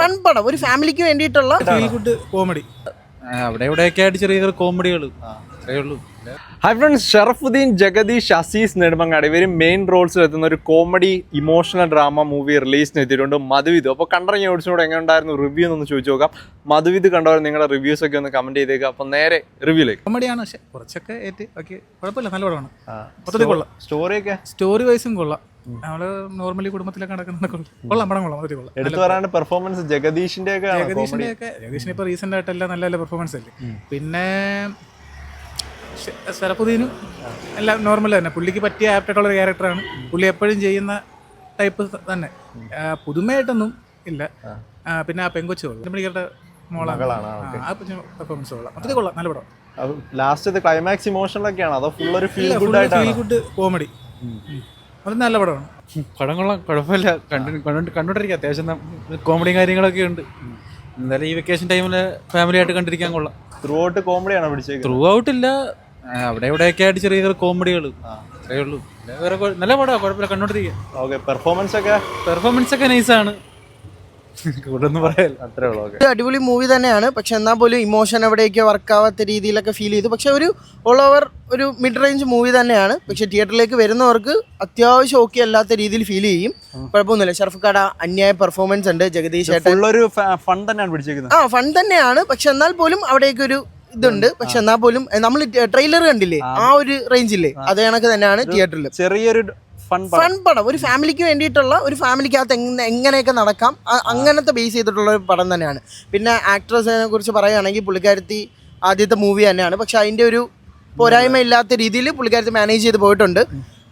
Fun പടം, ഒരു ഫാമിലിക്ക് വേണ്ടിയിട്ടുള്ള ഫീൽ ഗുഡ് കോമഡി. അവിടെ ഇവിടെയൊക്കെ ആയിട്ട് ചെറിയ ചെറിയ കോമഡികൾ അത്രേ ഉള്ളൂ. ഹായ് ഫ്രണ്ട്സ്, ഷറഫുദ്ദീൻ, ജഗദീഷ്, അസീസ് നെടുമങ്ങാട് ഇവർ മെയിൻ റോൾസിൽ എത്തുന്ന ഒരു കോമഡി ഇമോഷണൽ ഡ്രാമ മൂവി റിലീസിന് എത്തിയിട്ടുണ്ട്, മധുവിധ്. അപ്പോൾ കണ്ടിറങ്ങിയ ഓഡിഷനോട് എങ്ങനെ ഉണ്ടായിരുന്നു റിവ്യൂ എന്നൊന്ന് ചോദിച്ചു നോക്കാം. മധുവിധ് കണ്ടവർ നിങ്ങളുടെ റിവ്യൂസ് ഒക്കെ ഒന്ന് കമന്റ് ചെയ്തേക്കുക. അപ്പോൾ നേരെ റിവ്യൂലേക്ക്. കോമഡിയാണ്, പക്ഷെ കുറച്ചൊക്കെ ഓക്കെ, കുഴപ്പമില്ല, നല്ല പടമാണ്. മൊത്തത്തിൽ കൊള്ളാം. സ്റ്റോറിയൊക്കെ സ്റ്റോറി വൈസും കൊള്ളാം. നമ്മള് നോർമലി കുടുംബത്തിലൊക്കെ നടക്കുന്ന കൊള്ളാം, പടം കൊള്ളാം, മൊത്തത്തിൽ കൊള്ളാം. എടുത്തു പറയാണ്ട് പെർഫോമൻസ് ജഗദീഷിന്റെ ഒക്കെ. ജഗദീഷിന് ഇപ്പൊ റീസെന്റ് ആയിട്ട് എല്ലാം നല്ല നല്ല പെർഫോമൻസ് അല്ലേ. പിന്നെ ഷറഫുദ്ദീനും എല്ലാം നോർമൽ തന്നെ, പുള്ളിക്ക് പറ്റിയ ആപ്റ്റായിട്ടുള്ള ഒരു ക്യാരക്ടറാണ്. പുള്ളി എപ്പോഴും ചെയ്യുന്ന ടൈപ്പ് തന്നെ, പുതുമയായിട്ടൊന്നും ഇല്ല. പിന്നെ ആ പെങ്കൊച്ചുകളുടെ മോളാണ്, പെർഫോമൻസ് കൊള്ളാം, മൊത്തത്തിൽ കൊള്ളാം, നല്ല പടം. ലാസ്റ്റ് ക്ലൈമാക്സ് ഇമോഷണലൊക്കെയാണ് അതോ ഫുൾ ഒരു ഫീൽ ഗുഡ് കോമഡി? അത് നല്ല പടമാണ്. പടം കൊള്ളാം, കുഴപ്പമില്ല, കണ്ടോണ്ടിരിക്കുക. അത്യാവശ്യം കോമഡിയും കാര്യങ്ങളൊക്കെ ഉണ്ട്. എന്തായാലും ഈ വെക്കേഷൻ ടൈമിൽ ഫാമിലി ആയിട്ട് കണ്ടിരിക്കാൻ കൊള്ളാം. ത്രൂ ഔട്ട് കോമഡിയാണ് പിടിച്ചേക്കുന്നത്. ത്രൂ ഔട്ട് ഇല്ല, അവിടെ ഇവിടെയൊക്കെ ആയിട്ട് ചെറിയ ചെറിയ കോമഡികൾ അത്രേ ഉള്ളൂ. വേറെ നല്ല പടമാണ്, കുഴപ്പമില്ല, കണ്ടോണ്ടിരിക്കുക. ഓക്കെ, പെർഫോമൻസ് ഒക്കെ നൈസാണ്, കൂടുതലൊന്നും പറയാൻ അത്രേ ഉള്ളൂ. അടിപൊളി മൂവി തന്നെയാണ്. പക്ഷെ എന്നാൽ പോലും ഇമോഷൻ എവിടെയൊക്കെ വർക്കാവാത്ത രീതിയിലൊക്കെ ഫീൽ ചെയ്തു. പക്ഷെ ഒരു ഓൾ ഓവർ ഒരു മിഡ് റേഞ്ച് മൂവി തന്നെയാണ്. പക്ഷെ തിയേറ്ററിലേക്ക് വരുന്നവർക്ക് അത്യാവശ്യം ഓക്കെ അല്ലാത്ത രീതിയിൽ ഫീൽ ചെയ്യും. കുഴപ്പമൊന്നുമില്ല. ഷറഫ്ഖാടെ അന്യായ പെർഫോമൻസ് ഉണ്ട്. ജഗദീഷ് ഫൺ തന്നെയാണ് പിടിച്ചേക്കുന്നത്. ഫൺ തന്നെയാണ്. പക്ഷെ എന്നാൽ പോലും അവിടേക്ക് ഒരു ഇതുണ്ട്. പക്ഷെ എന്നാൽ പോലും നമ്മൾ ട്രെയിലർ കണ്ടില്ലേ, ആ ഒരു റേഞ്ചില്ലേ, അത് കണക്ക് തന്നെയാണ് തിയേറ്ററിൽ. ചെറിയൊരു ഫൺ പടം, ഒരു ഫാമിലിക്ക് വേണ്ടിയിട്ടുള്ള, ഒരു ഫാമിലിക്കകത്ത് എങ്ങനെയൊക്കെ നടക്കാം അങ്ങനത്തെ ബേസ് ചെയ്തിട്ടുള്ള ഒരു പടം തന്നെയാണ്. പിന്നെ ആക്ട്രസിനെ കുറിച്ച് പറയുകയാണെങ്കിൽ പുള്ളിക്കാരത്തി ആദ്യത്തെ മൂവി തന്നെയാണ്. പക്ഷെ അതിൻ്റെ ഒരു പോരായ്മ ഇല്ലാത്ത രീതിയിൽ പുള്ളിക്കാരത്തി മാനേജ് ചെയ്ത് പോയിട്ടുണ്ട്.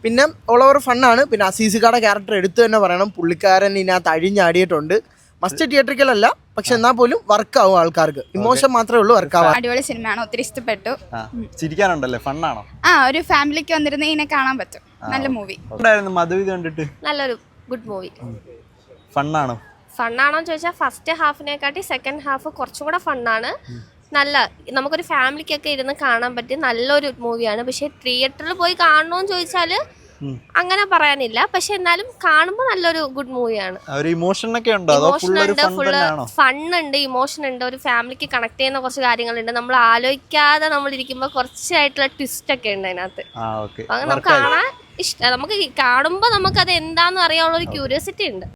പിന്നെ ഓൾ ഓവർ ഫണ്ണാണ്. പിന്നെ അസീസിക്കാടെ ക്യാരക്ടർ എടുത്തു തന്നെ പറയണം. പുള്ളിക്കാരൻ ഇതിനകത്ത് അഴിഞ്ഞാടിയിട്ടുണ്ട്. മസ്റ്റ് തിയേറ്ററിക്കലല്ല, പക്ഷെ എന്നാൽ പോലും വർക്കാവും ആൾക്കാർക്ക്. ഇമോഷൻ മാത്രമേ ഉള്ളൂ വർക്കാവും. അടിപൊളി സിനിമയാണ്, ഒത്തിരി ഇഷ്ടപ്പെട്ടു. ചിരിക്കാനുണ്ടല്ലേ, ഫണ്ണാണോ? ഒരു ഫാമിലിക്ക് വന്നിരുന്ന ഇതിനെ കാണാൻ പറ്റും. നല്ല മൂവി. മധുവിധ് കണ്ടിട്ട് നല്ലൊരു ഗുഡ് മൂവി. ഫണ്ണാണോ? ഫണ്ണാണോ ചോദിച്ചാൽ ഫസ്റ്റ് ഹാഫിനെക്കാട്ടി സെക്കൻഡ് ഹാഫ് കുറച്ചും കൂടെ ഫണ്ണാണ്. നല്ല, നമുക്കൊരു ഫാമിലിക്കൊക്കെ ഇരുന്ന് കാണാൻ പറ്റിയ നല്ലൊരു മൂവിയാണ്. പക്ഷെ തിയേറ്ററിൽ പോയി കാണണമെന്ന് ചോദിച്ചാൽ അങ്ങനെ പറയാനില്ല. പക്ഷെ എന്നാലും കാണുമ്പോൾ നല്ലൊരു ഗുഡ് മൂവിയാണ്. ഇമോഷൻ ഉണ്ട്, ഫുള്ള് ഫണ്ണുണ്ട്, ഇമോഷൻ ഉണ്ട്, ഒരു ഫാമിലിക്ക് കണക്ട് ചെയ്യുന്ന കുറച്ച് കാര്യങ്ങളുണ്ട്. നമ്മൾ ആലോചിക്കാതെ നമ്മൾ ഇരിക്കുമ്പോൾ കുറച്ചായിട്ടുള്ള ട്വിസ്റ്റ് ഒക്കെ ഉണ്ട് അതിനകത്ത്. നമുക്ക് കാണാൻ ഇഷ്ടം, നമുക്ക് കാണുമ്പോൾ നമുക്ക് അത് എന്താണെന്ന് അറിയാനുള്ള ഒരു ക്യൂരിയോസിറ്റി ഉണ്ട്.